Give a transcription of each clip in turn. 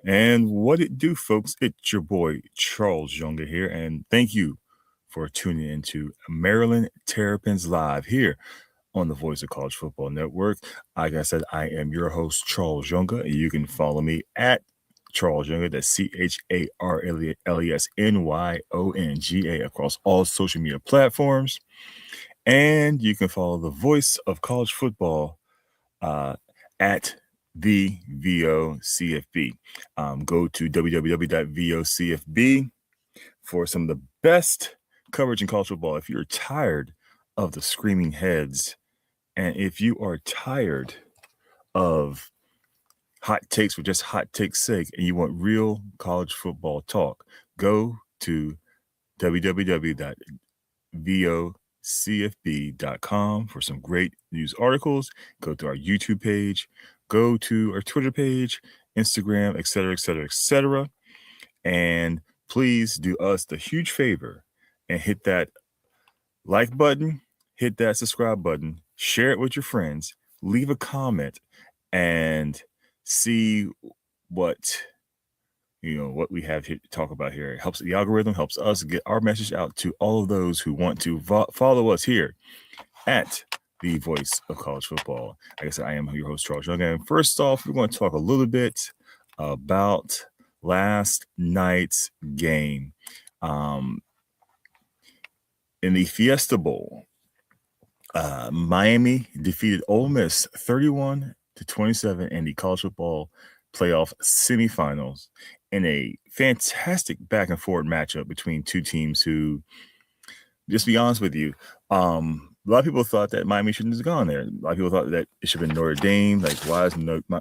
And what it do, folks? It's your boy Charles Younger here, and thank you for tuning into Maryland Terrapins Live here on the Voice of College Football Network. Like I said, I am your host Charles Younger, and you can follow me at Charles Younger. That's CharlesNyonga across all social media platforms, and you can follow the Voice of College Football at the VOCFB. Go to www.vocfb for some of the best coverage in college football. If you're tired of the screaming heads, and if you are tired of hot takes for just hot takes' sake, and you want real college football talk, go to www.vocfb.com for some great news articles. Go to our YouTube page, go to our Twitter page, Instagram, etc. And please do us the huge favor and hit that like button, hit that subscribe button, share it with your friends, leave a comment, and see what we have to talk about here. It helps the algorithm, helps us get our message out to all of those who want to follow us here at the Voice of College Football. Like I said, I am your host, Charles Young. And first off, we're going to talk a little bit about last night's game in the Fiesta Bowl. Miami defeated Ole Miss 31-27 in the college football playoff semifinals in a fantastic back and forth matchup between two teams who, just to be honest with you, a lot of people thought that Miami shouldn't have gone there. A lot of people thought that it should have been Notre Dame. Like, why is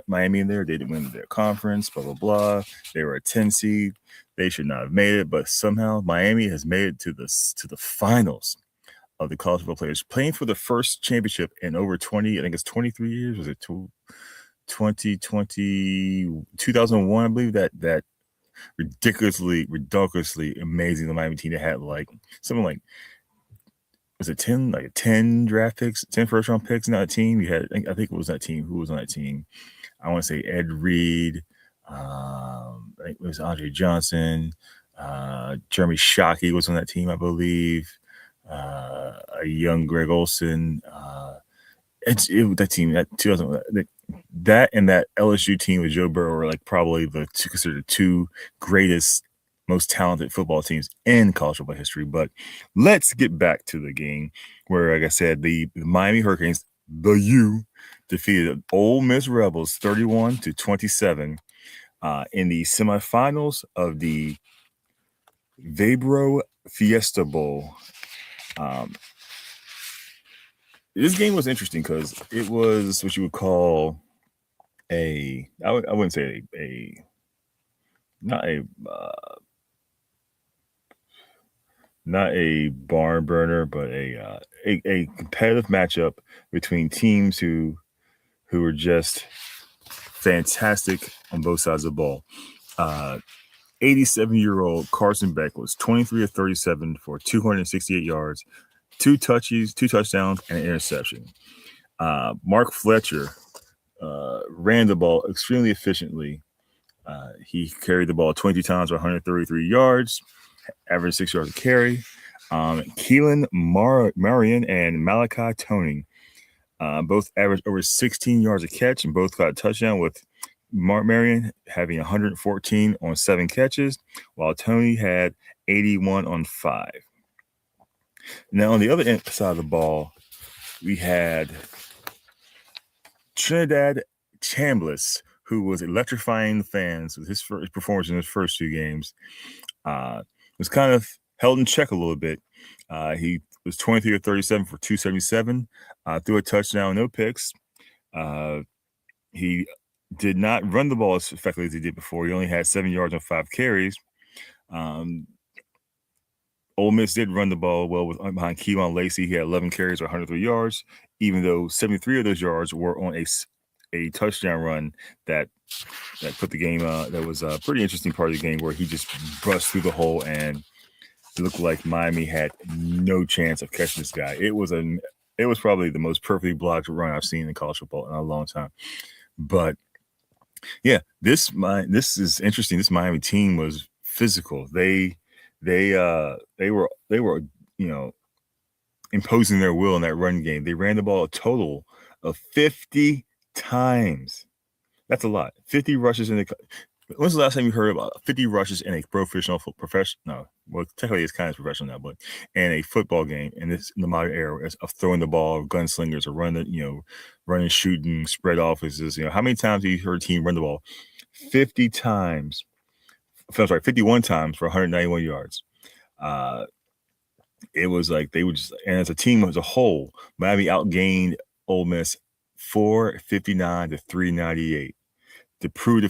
Miami in there? They didn't win their conference, blah, blah, blah. They were a 10 seed. They should not have made it. But somehow Miami has made it to the finals of the college football players, playing for the first championship in over 20, I think it's 23 years. Was it 2001, I believe, that ridiculously amazing the Miami team that had like something like, was it 10 draft picks, 10 first round picks in that team? You had, I think it was that team. Who was on that team? I want to say Ed Reed. I think it was Andre Johnson. Jeremy Shockey was on that team, I believe. A young Greg Olson. That team, that 2000, that and that LSU team with Joe Burrow were like probably considered the two greatest, most talented football teams in college football history. But let's get back to the game where, like I said, the Miami Hurricanes, the U, defeated Ole Miss Rebels 31-27 in the semifinals of the Vabro Fiesta Bowl. This game was interesting because it was what you would call I wouldn't say not a barn burner, but a competitive matchup between teams who were just fantastic on both sides of the ball. 87-year-old Carson Beck was 23 of 37 for 268 yards, two touchdowns, and an interception. Mark Fletcher ran the ball extremely efficiently. He carried the ball 20 times for 133 yards, averaged 6 yards a carry. Keelan Marion and Malachi Tony both averaged over 16 yards a catch and both got a touchdown, with Marion having 114 on 7 catches, while Tony had 81 on 5. Now, on the other side of the ball, we had Trinidad Chambliss, who was electrifying the fans with his performance in his first 2 games. Was kind of held in check a little bit. He was 23 of 37 for 277, threw a touchdown, no picks. He did not run the ball as effectively as he did before. He only had 7 yards on 5 carries. Ole Miss did run the ball well behind Keelan Lacey. He had 11 carries or 103 yards, even though 73 of those yards were on a touchdown run that put the game. That was a pretty interesting part of the game where he just brushed through the hole, and it looked like Miami had no chance of catching this guy. It was probably the most perfectly blocked run I've seen in college football in a long time. But Yeah, this is interesting. This Miami team was physical. They were imposing their will in that run game. They ran the ball a total of 50 times. That's a lot. 50 rushes in the. When's the last time you heard about 50 rushes in a professional? No, well, technically it's kind of professional now, but in a football game in the modern era of throwing the ball, gunslingers, or running, shooting, spread offenses. How many times have you heard a team run the ball 50 times? I'm sorry, 51 times for 191 yards. It was like they would just, and as a team as a whole, Miami outgained Ole Miss 459 to 398 to prove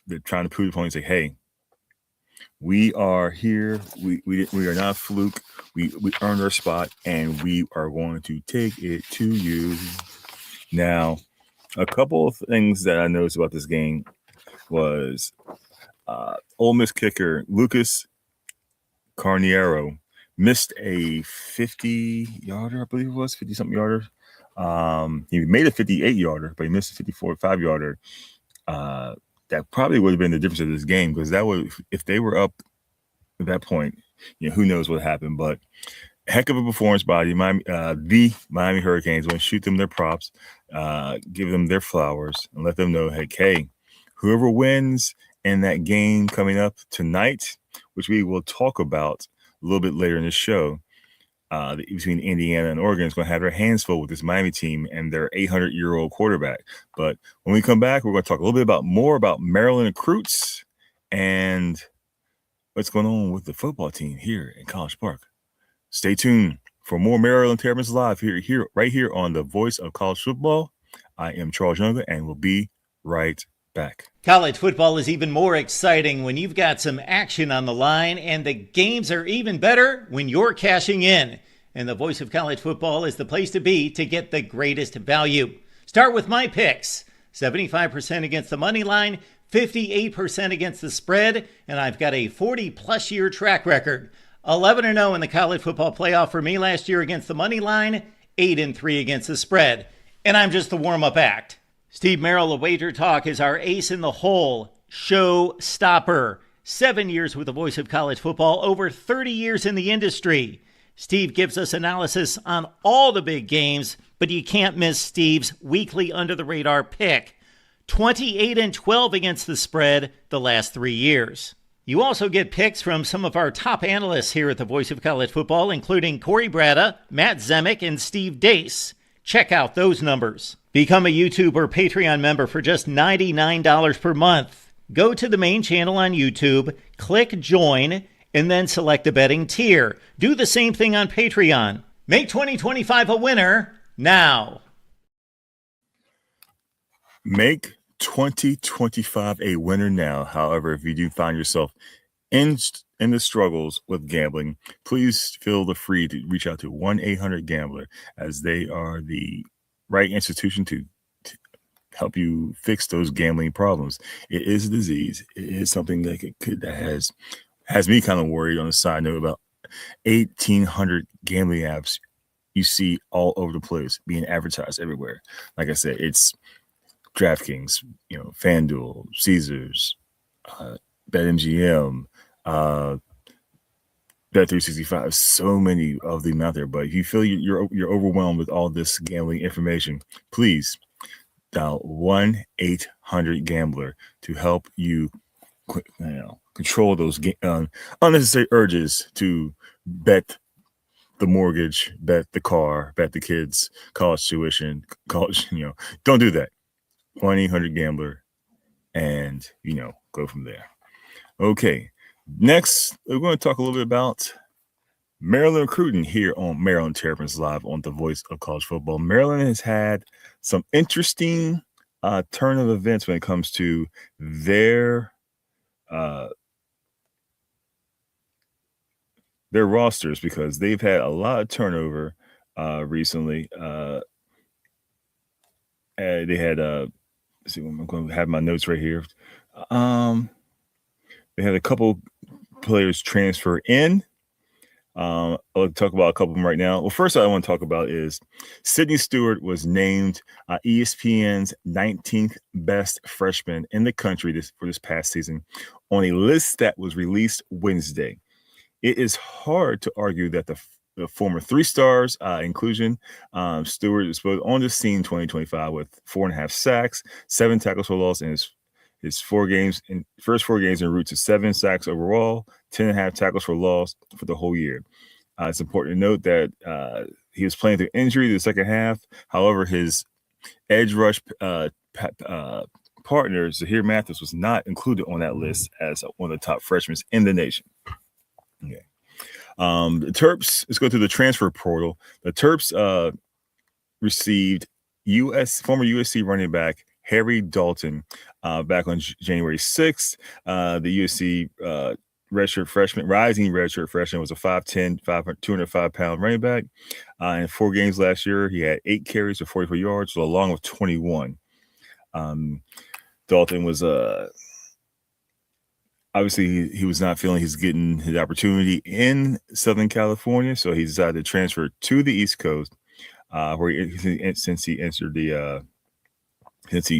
they're trying to prove the point and say, hey, we are here. We are not a fluke. We earned our spot, and we are going to take it to you. Now, a couple of things that I noticed about this game was Ole Miss kicker Lucas Carniero missed a 50-yarder, I believe it was, 50-something yarder. He made a 58-yarder, but he missed a 55-yarder. That probably would have been the difference of this game, because that would, if they were up at that point, who knows what happened. But heck of a performance by the Miami Hurricanes. When shoot them their props, give them their flowers, and let them know, hey, whoever wins in that game coming up tonight, which we will talk about a little bit later in the show, between Indiana and Oregon, is going to have their hands full with this Miami team and their 800-year-old quarterback. But when we come back, we're going to talk a little bit more about Maryland recruits and what's going on with the football team here in College Park. Stay tuned for more Maryland Terrapins Live right here on the Voice of College Football. I am Charles Younger, and we'll be right back. College football is even more exciting when you've got some action on the line, and the games are even better when you're cashing in. And the Voice of College Football is the place to be to get the greatest value. Start with my picks. 75% against the money line, 58% against the spread, and I've got a 40-plus year track record. 11-0 in the college football playoff for me last year against the money line, 8-3 against the spread. And I'm just the warm-up act. Steve Merrill of Wager Talk is our ace in the hole, show stopper. 7 years with the Voice of College Football, over 30 years in the industry. Steve gives us analysis on all the big games, but you can't miss Steve's weekly under-the-radar pick. 28-12 against the spread the last 3 years. You also get picks from some of our top analysts here at the Voice of College Football, including Corey Bratta, Matt Zemek, and Steve Dace. Check out those numbers. Become a YouTube or Patreon member for just $99 per month. Go to the main channel on YouTube, click join, and then select the betting tier. Do the same thing on Patreon. Make 2025 a winner now. Make 2025 a winner now. However, if you do find yourself in the struggles with gambling, please feel free to reach out to 1-800-GAMBLER, as they are the right institution to help you fix those gambling problems. It is a disease. It is something that has me kind of worried. On a side note, about 1,800 gambling apps you see all over the place being advertised everywhere. Like I said, it's DraftKings, FanDuel, Caesars, BetMGM, Bet365, so many of them out there. But if you feel you're overwhelmed with all this gambling information, please dial 1-800-GAMBLER to help you control those unnecessary urges to bet the mortgage, bet the car, bet the kids' college tuition, don't do that. 1-800-GAMBLER, and go from there. Okay, next we're going to talk a little bit about Maryland recruiting here on Maryland Terrapins Live on the Voice of College Football. Maryland has had some interesting turn of events when it comes to their rosters, because they've had a lot of turnover recently. They had let's see, I'm going to have my notes right here. They had a couple players transfer in. I'll talk about a couple of them right now. Well, first I want to talk about is Sidney Stewart was named ESPN's 19th best freshman in the country for this past season on a list that was released Wednesday. It is hard to argue that the former three stars inclusion. Stewart is on the scene 2025 with 4.5 sacks, 7 tackles for loss in his first 4 games en route to 7 sacks overall, 10.5 tackles for loss for the whole year. It's important to note that he was playing through injury the second half. However, his edge rush partner, Zahir Mathis, was not included on that list as one of the top freshmen in the nation. Okay. The Terps, let's go to the transfer portal. The Terps received former USC running back Harry Dalton back on January 6th. The USC rising redshirt freshman was a 5'10", 205-pound running back. In 4 games last year, he had 8 carries for 44 yards, so along with 21. Dalton was obviously he was not feeling he's getting his opportunity in Southern California, so he decided to transfer to the East Coast, where since he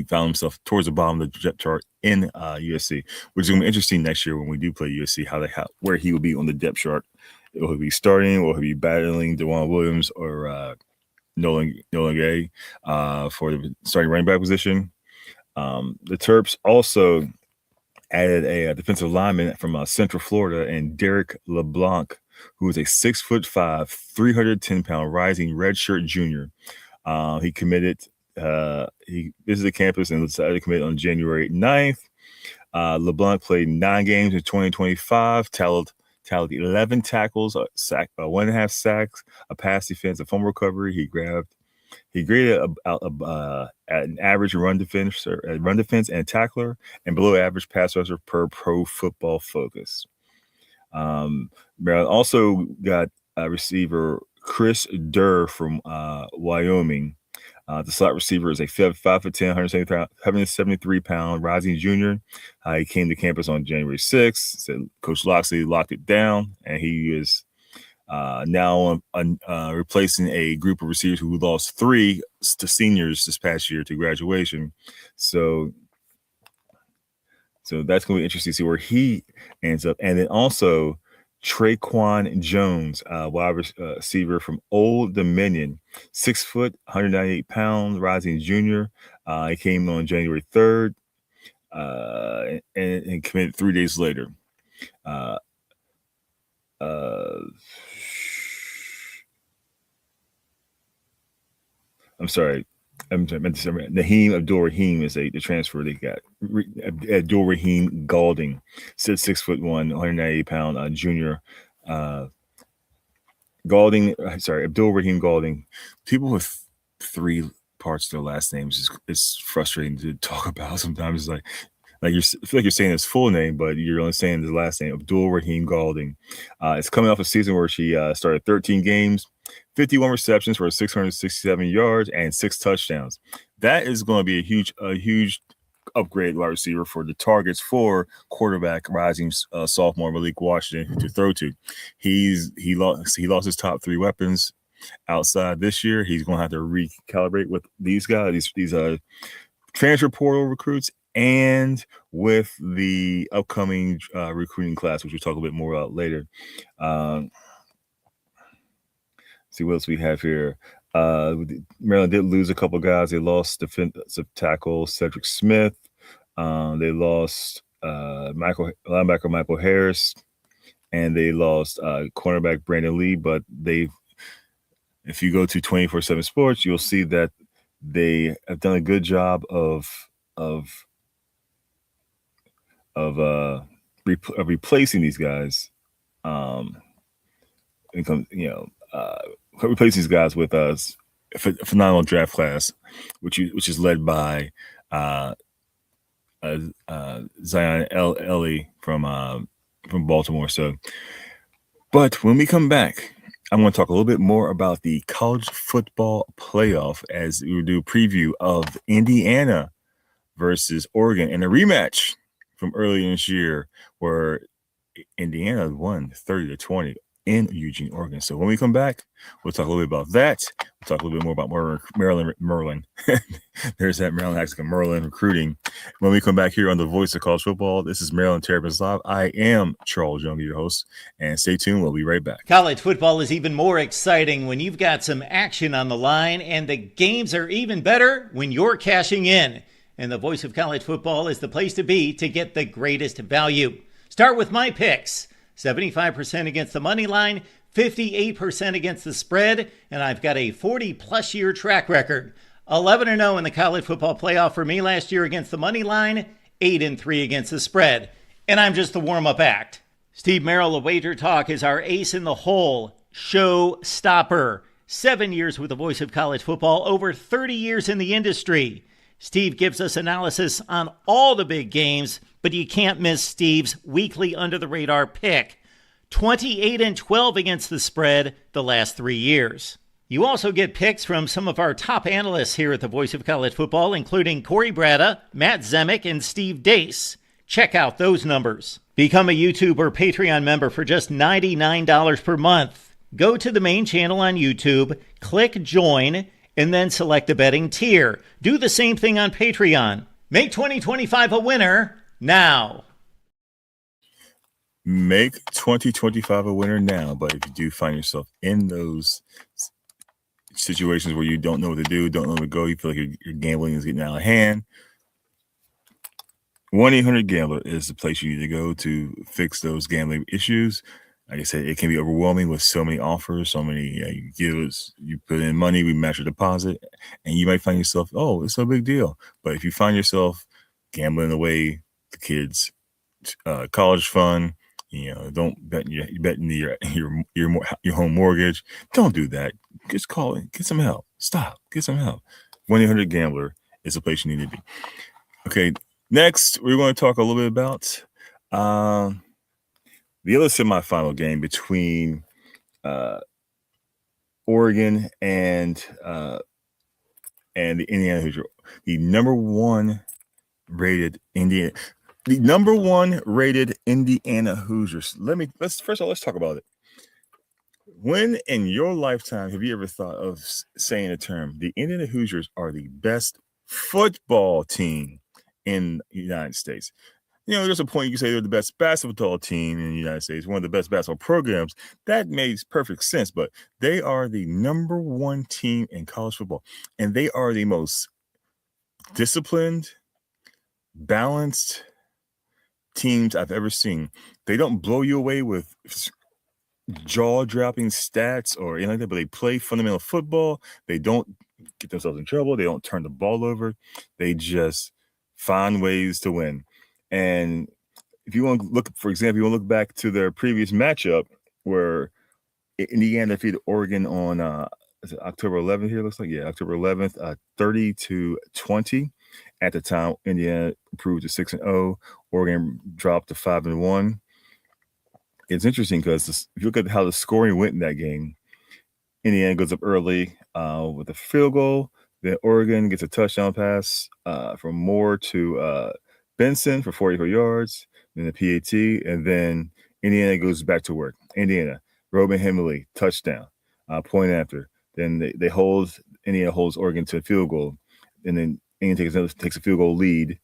found himself towards the bottom of the depth chart in USC, which is going to be interesting next year when we do play USC, where he will be on the depth chart. Will he be starting, or will he be battling DeJuan Williams or Nolan Gay for the starting running back position? The Terps also added a defensive lineman from Central Florida, and Derek LeBlanc, who is a 6'5", 310-pound rising redshirt junior. He committed. He visited campus and decided to commit on January 9th. LeBlanc played 9 games in 2025, tallied 11 tackles, 1.5 sacks, a pass defense, a fumble recovery. He graded at an average run defense and tackler, and below average pass rusher per Pro Football Focus. Maryland also got receiver Chris Durr from Wyoming. The slot receiver is a 5'10", 173-pound rising junior. He came to campus on January 6th. Said Coach Loxley locked it down, and he is now replacing a group of receivers who lost 3 to seniors this past year to graduation. So that's going to be interesting to see where he ends up. And then also Traquan Jones, wide receiver from Old Dominion, 6 foot, 198 pounds, rising junior. He came on January 3rd and committed 3 days later. I'm sorry. Naheem Abdul-Rahim is the transfer they got. Abdul-Rahim Galding, 6'1", 198-pound junior. Abdul-Rahim Galding. People with 3 parts of their last names is frustrating to talk about sometimes. It's like I feel like you're saying his full name, but you're only saying his last name, Abdul-Rahim Galding. It's coming off a season where she started 13 games, 51 receptions for 667 yards and 6 touchdowns. That is going to be a huge upgrade wide receiver for the targets for quarterback rising sophomore Malik Washington to throw to. He lost his top 3 weapons outside this year. He's going to have to recalibrate with these guys, these transfer portal recruits, and with the upcoming recruiting class, which we'll talk a bit more about later. See what else we have here. Maryland did lose a couple guys. They lost defensive tackle Cedric Smith. They lost linebacker Michael Harris, and they lost cornerback Brandon Lee. But if you go to 24/7 Sports, you'll see that they have done a good job of replacing these guys. Replace these guys with a phenomenal draft class, which is led by Zion Ellie from Baltimore. So, but when we come back, I'm going to talk a little bit more about the college football playoff as we do a preview of Indiana versus Oregon in a rematch from earlier this year, where Indiana won 30-20 in Eugene, Oregon. So when we come back, we'll talk a little bit about that. We'll talk a little bit more about Merlin. There's that Maryland accent, Merlin recruiting. When we come back here on the Voice of College Football, this is Maryland Terrapins Live. I am Charles Young, your host, and stay tuned. We'll be right back. College football is even more exciting when you've got some action on the line, and the games are even better when you're cashing in. And the Voice of College Football is the place to be to get the greatest value. Start with my picks. 75% against the money line, 58% against the spread, and I've got a 40-plus year track record. 11-0 in the college football playoff for me last year against the money line, 8-3 against the spread. And I'm just the warm-up act. Steve Merrill of Wager Talk is our ace in the hole, show stopper. 7 years with the Voice of College Football, over 30 years in the industry. Steve gives us analysis on all the big games, but you can't miss Steve's weekly under-the-radar pick. 28-12 against the spread the last 3 years. You also get picks from some of our top analysts here at the Voice of College Football, including Corey Bratta, Matt Zemek, and Steve Dace. Check out those numbers. Become a YouTube or Patreon member for just $99 per month. Go to the main channel on YouTube, click Join, and then select the betting tier. Do the same thing on Patreon. Make 2025 a winner now. Make 2025 a winner now. But if you do find yourself in those situations where you don't know what to do, don't know where to go, you feel like your gambling is getting out of hand, 1-800-GAMBLER is the place you need to go to fix those gambling issues. Like I said, it can be overwhelming with so many offers, so many you give us, you put in money, we match your deposit, and you might find yourself, oh, it's no big deal. But if you find yourself gambling away the kids' college fund, don't bet your home mortgage. Don't do that. Just call it. Get some help. Stop. Get some help. 1-800-GAMBLER is the place you need to be. Okay. Next, we're going to talk a little bit about the other semifinal game between Oregon and the Indiana Hoosiers. The number one rated Indiana Hoosiers. Let's talk about it. When in your lifetime have you ever thought of saying a term? The Indiana Hoosiers are the best football team in the United States. There's a point you can say they're the best basketball team in the United States, one of the best basketball programs. That makes perfect sense, but they are the number one team in college football, and they are the most disciplined, balanced teams I've ever seen. They don't blow you away with jaw-dropping stats or anything like that, but they play fundamental football. They don't get themselves in trouble. They don't turn the ball over. They just find ways to win. And if you want to look, for example, you want to look back to their previous matchup where Indiana defeated Oregon on October 11th here, looks like. Yeah, October 11th, 30-20. At the time, Indiana improved to 6-0. Oregon dropped to 5-1. It's interesting because if you look at how the scoring went in that game, Indiana goes up early with a field goal. Then Oregon gets a touchdown pass from Moore to Benson for 44 yards, then the PAT, and then Indiana goes back to work. Robin Hemley, touchdown, point after. Then Indiana holds Oregon to a field goal, and then Indiana takes a field goal lead,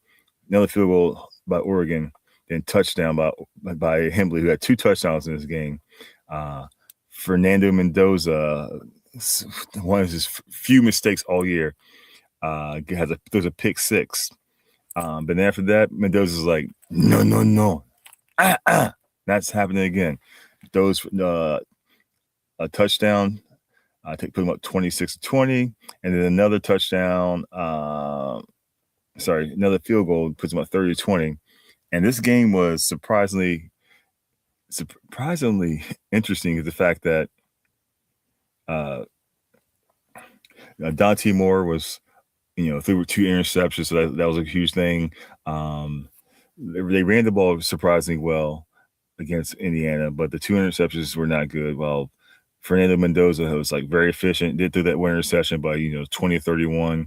another field goal by Oregon, then touchdown by Hemley, who had 2 touchdowns in this game. Fernando Mendoza, one of his few mistakes all year, there's a pick 6. But then after that, Mendoza's like, no. That's happening again. Those a touchdown, put them up 26-20, and then another touchdown. Another field goal puts them up 30-20. And this game was surprisingly interesting is the fact that Dante Moore was, threw 2 interceptions, so that was a huge thing. They ran the ball surprisingly well against Indiana, but the 2 interceptions were not good. Well, Fernando Mendoza was very efficient, did through that one interception by 20-31.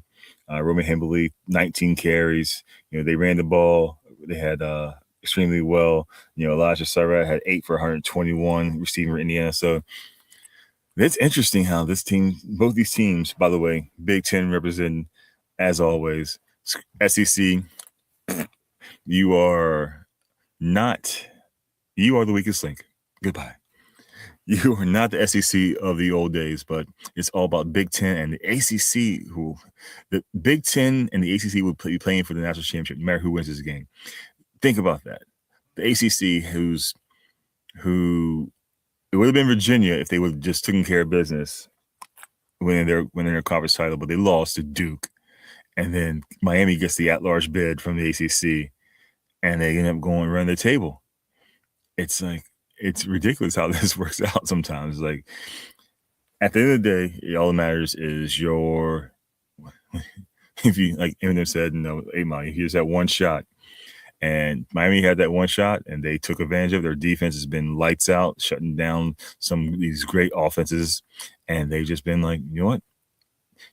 Roman Hembley, 19 carries. They ran the ball. They had extremely well. Elijah Sarrat had 8 for 121 receiving for Indiana. So it's interesting how both these teams, by the way, Big Ten representing as always. SEC, you are not, you are the weakest link. Goodbye. You are not the SEC of the old days, but it's all about Big Ten and the ACC. The Big Ten and the ACC will be playing for the national championship, no matter who wins this game. Think about that. The ACC, who it would have been Virginia if they would have just taken care of business winning their conference title, but they lost to Duke, and then Miami gets the at-large bid from the ACC, and they end up going around the table. It's like it's ridiculous how this works out sometimes. Like at the end of the day, all that matters is your. If you like Eminem said, hey man, you just had one shot. And Miami had that one shot, and they took advantage of it. Their defense has been lights out, shutting down some of these great offenses, and they've just been like, you know what?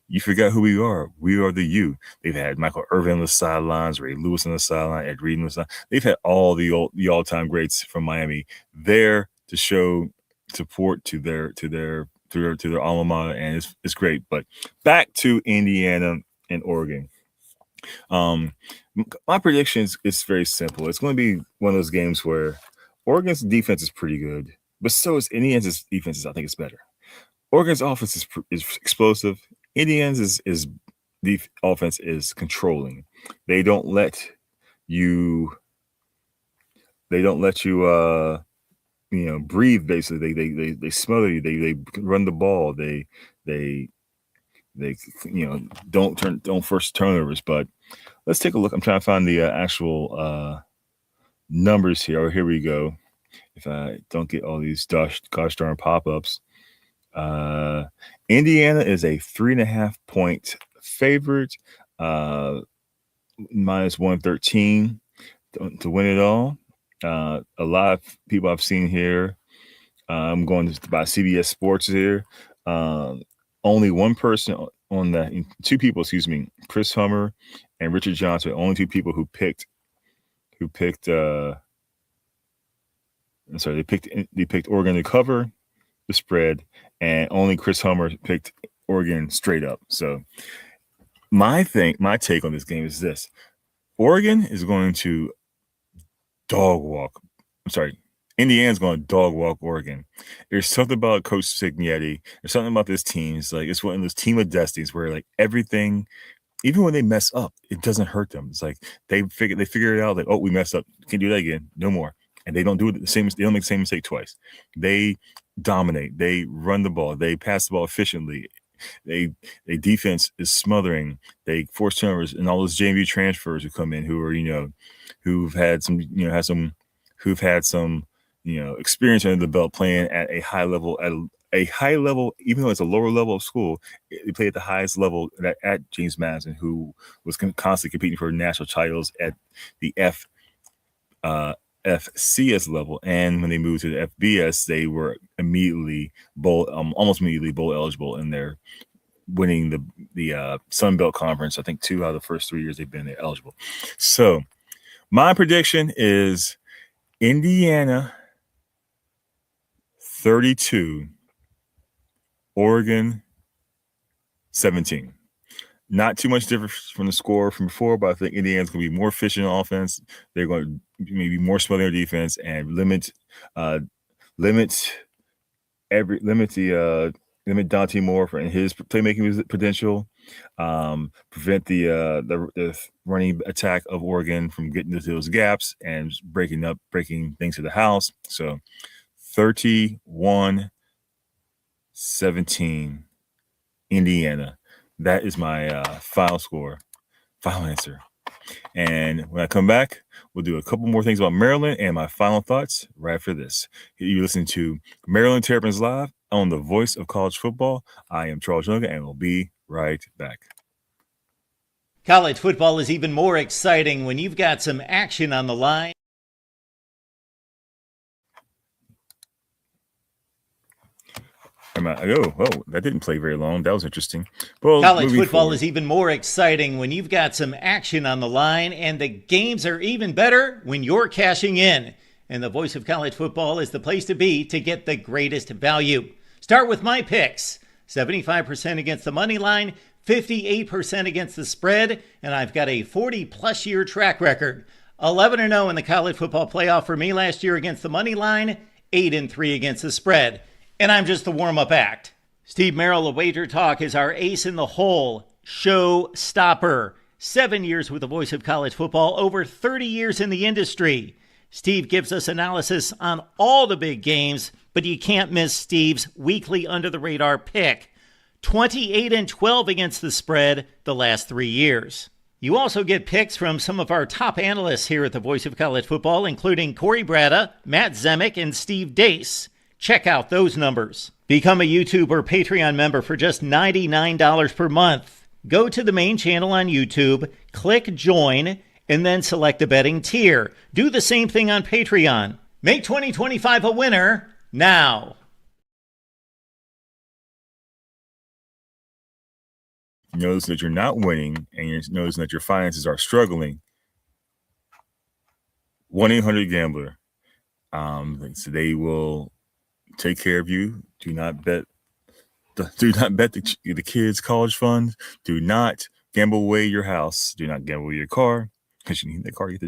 You forgot who we are. We are the U. They've had Michael Irvin on the sidelines, Ray Lewis on the sideline, Ed Reed on the sideline. They've had all the all-time greats from Miami there to show support to their alma mater, and it's great. But back to Indiana and Oregon. My prediction is very simple. It's going to be one of those games where Oregon's defense is pretty good, but so is Indiana's defense. I think it's better. Oregon's offense is explosive. Indiana's is the offense is controlling. They don't let you. Breathe. Basically, they smother you. They run the ball. They don't force turnovers. But let's take a look. I'm trying to find the actual numbers here. Oh, here we go. If I don't get all these gosh darn pop-ups. Indiana is a 3.5-point favorite, minus 113 to win it all. A lot of people I've seen here. I'm going by CBS Sports here. Only one person on that, two people, excuse me, Chris Hummer and Richard Johnson, only two people who picked. They picked Oregon to cover the spread, and only Chris Hummer picked Oregon straight up. So my take on this game is this: Oregon is going to dog walk. Indiana's going to dog walk Oregon. There's something about Coach Signetti. There's something about this team. It's one of those team of destinies where like everything, even when they mess up, it doesn't hurt them. It's like they figure it out. Like, oh, we messed up. Can't do that again. No more. And they don't do it the same. They don't make the same mistake twice. They dominate. They run the ball. They pass the ball efficiently. They defense is smothering. They force turnovers, and all those JV transfers who come in who've had some experience under the belt playing at a high level even though it's a lower level of school. They play at the highest level at James Madison, who was constantly competing for national titles at the FCS level, and when they moved to the FBS, they were almost immediately bowl eligible, and they're winning the Sun Belt Conference. I think 2 out of the first 3 years they've been there eligible. So my prediction is Indiana 32, Oregon 17. Not too much different from the score from before, but I think Indiana's going to be more efficient on offense. They're going to maybe more smothering their defense and limit Dante Moore and his playmaking potential. Prevent the running attack of Oregon from getting into those gaps and breaking things to the house. So 31-17 Indiana. That is my final answer. And when I come back, we'll do a couple more things about Maryland and my final thoughts right after this. You're listening to Maryland Terrapins Live on the Voice of College Football. I am Charles Young, and we'll be right back. College football is even more exciting when you've got some action on the line. Oh, that didn't play very long. That was interesting. Well, College moving football forward, is even more exciting when you've got some action on the line, and the games are even better when you're cashing in. And the voice of college football is the place to be to get the greatest value. Start with my picks: 75% against the money line, 58% against the spread, and I've got a 40-plus year track record. 11-0 in the college football playoff for me last year against the money line, 8-3 against the spread. And I'm just the warm-up act. Steve Merrill of Wager Talk is our ace in the hole, show stopper. 7 years with the voice of college football, over 30 years in the industry. Steve gives us analysis on all the big games, but you can't miss Steve's weekly under-the-radar pick. 28-12 against the spread the last 3 years. You also get picks from some of our top analysts here at the Voice of College Football, including Corey Bratta, Matt Zemek, and Steve Dace. Check out those numbers. Become a YouTube or Patreon member for just $99 per month. Go to the main channel on YouTube, click join, and then select a betting tier. Do the same thing on Patreon. Make 2025 a winner now. notice that you're not winning and you're noticing that your finances are struggling. 1-800-GAMBLER. So they will take care of you. Do not bet the kids' college funds. Do not gamble away your house. Do not gamble away your car, because you need that car to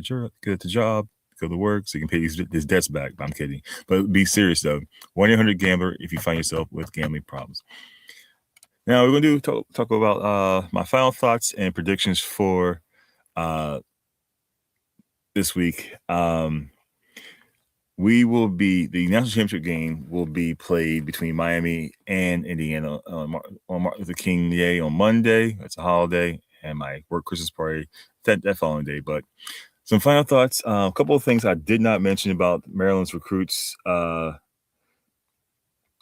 get the job, go to work, so you can pay these debts back. I'm kidding. But be serious, though. 1-800-GAMBLER if you find yourself with gambling problems. Now, we're going to talk about my final thoughts and predictions for this week. The national championship game will be played between Miami and Indiana on Martin Luther King Day on Monday. It's a holiday, and my work Christmas party that following day. But some final thoughts. A couple of things I did not mention about Maryland's recruits.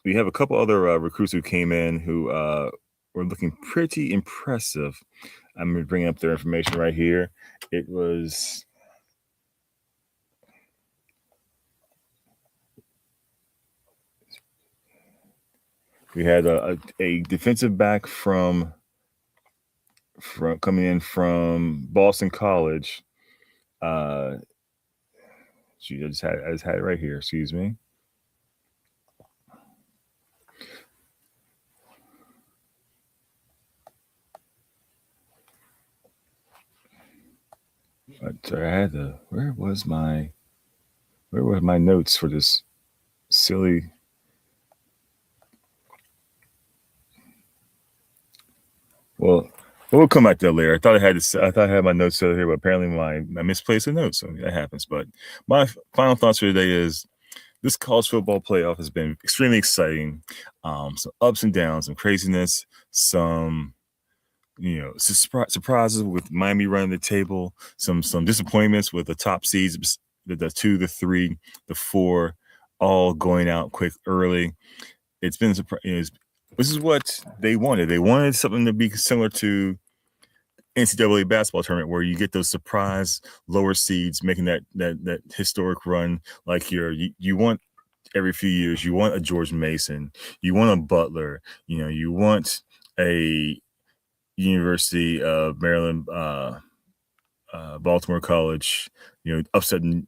We have a couple other recruits who came in who were looking pretty impressive. I'm going to bring up their information right here. It was... We had a defensive back from coming in from Boston College. I just had it right here. Excuse me. But I had where was my notes for this silly... Well, we'll come back to that later. I thought I had my notes over here, but apparently I misplaced a note, so that happens. But my final thoughts for today is this college football playoff has been extremely exciting. Some ups and downs, some craziness, some surprises with Miami running the table, some disappointments with the top seeds, the 2, the 3, the 4, all going out quick early. It's been this is what they wanted. They wanted something to be similar to NCAA basketball tournament, where you get those surprise lower seeds making that historic run. Like you want every few years, you want a George Mason, you want a Butler, you want a University of Maryland, Baltimore College, upsetting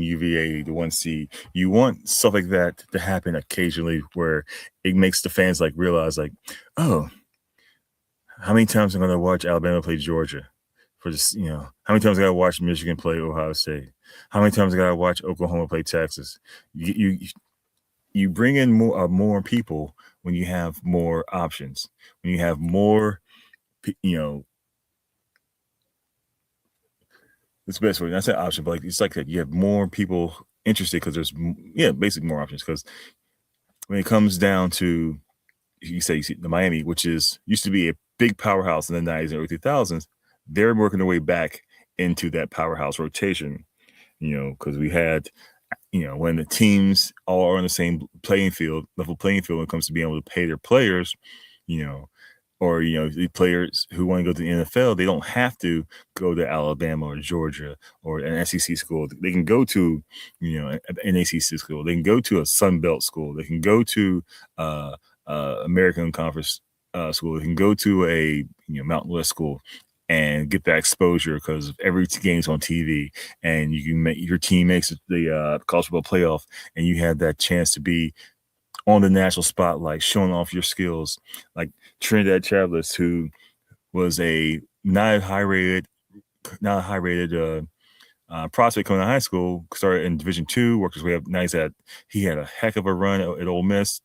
UVA, the 1 seed. You want stuff like that to happen occasionally, where it makes the fans realize, oh, how many times am I going to watch Alabama play Georgia? For this, how many times I got to watch Michigan play Ohio State? How many times I got to watch Oklahoma play Texas? You bring in more people when you have more options, when you have more, it's the best way. I said option, but it's like that. You have more people interested because there's basically more options. Because when it comes down to, you see the Miami, which used to be a big powerhouse in the 90s and early 2000s, they're working their way back into that powerhouse rotation. Because we had, when the teams all are on the same level playing field when it comes to being able to pay their players, or the players who want to go to the NFL, they don't have to go to Alabama or Georgia or an SEC school. They can go to an ACC school. They can go to a Sun Belt school. They can go to American Conference school, can go to a Mountain West school and get that exposure because every game's on TV, and you can make your team makes the college football playoff, and you have that chance to be on the national spotlight, showing off your skills, like Trinidad Travelers, who was a not high rated prospect coming out of high school, started in Division II, worked his way up. Nice at he had a heck of a run at Ole Miss,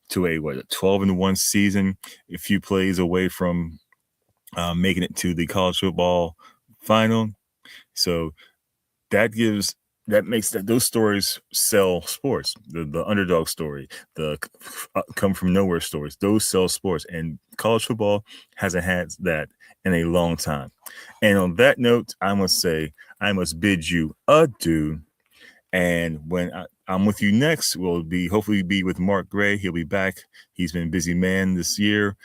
to a 12-1 season, a few plays away from making it to the college football final. So that makes those stories sell sports. The underdog story, the come from nowhere stories, those sell sports, and college football hasn't had that in a long time. And on that note, I must say I must bid you adieu. And when I'm with you next, we'll hopefully be with Mark Gray. He'll be back. He's been a busy man this year.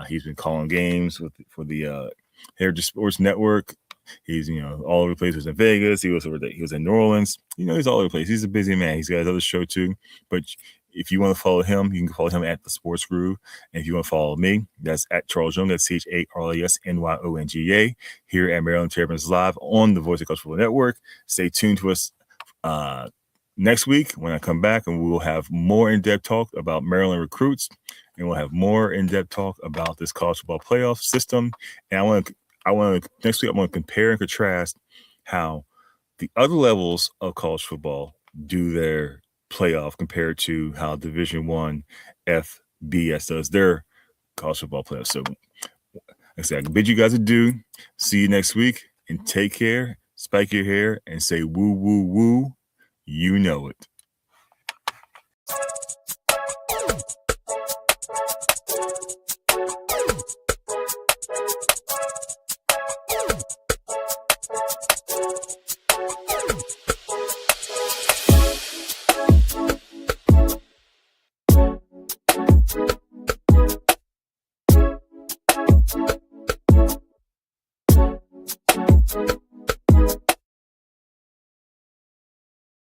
He's been calling games for the Heritage Sports Network. He's all over the place. He was in Vegas. He was in New Orleans. He's all over the place. He's a busy man. He's got his other show too. But if you want to follow him, you can follow him at the Sports Groove. And if you want to follow me, that's at Charles Young. That's CharlesNYonga here at Maryland Terrapins Live on the Voice of College Football Network. Stay tuned to us next week when I come back, and we will have more in-depth talk about Maryland recruits, and we'll have more in-depth talk about this college football playoff system. And next week I want to compare and contrast how the other levels of college football do their playoff compared to how Division I FBS does their college football playoff. So like I said, I bid you guys adieu. See you next week, and take care. Spike your hair and say woo, woo, woo. You know it.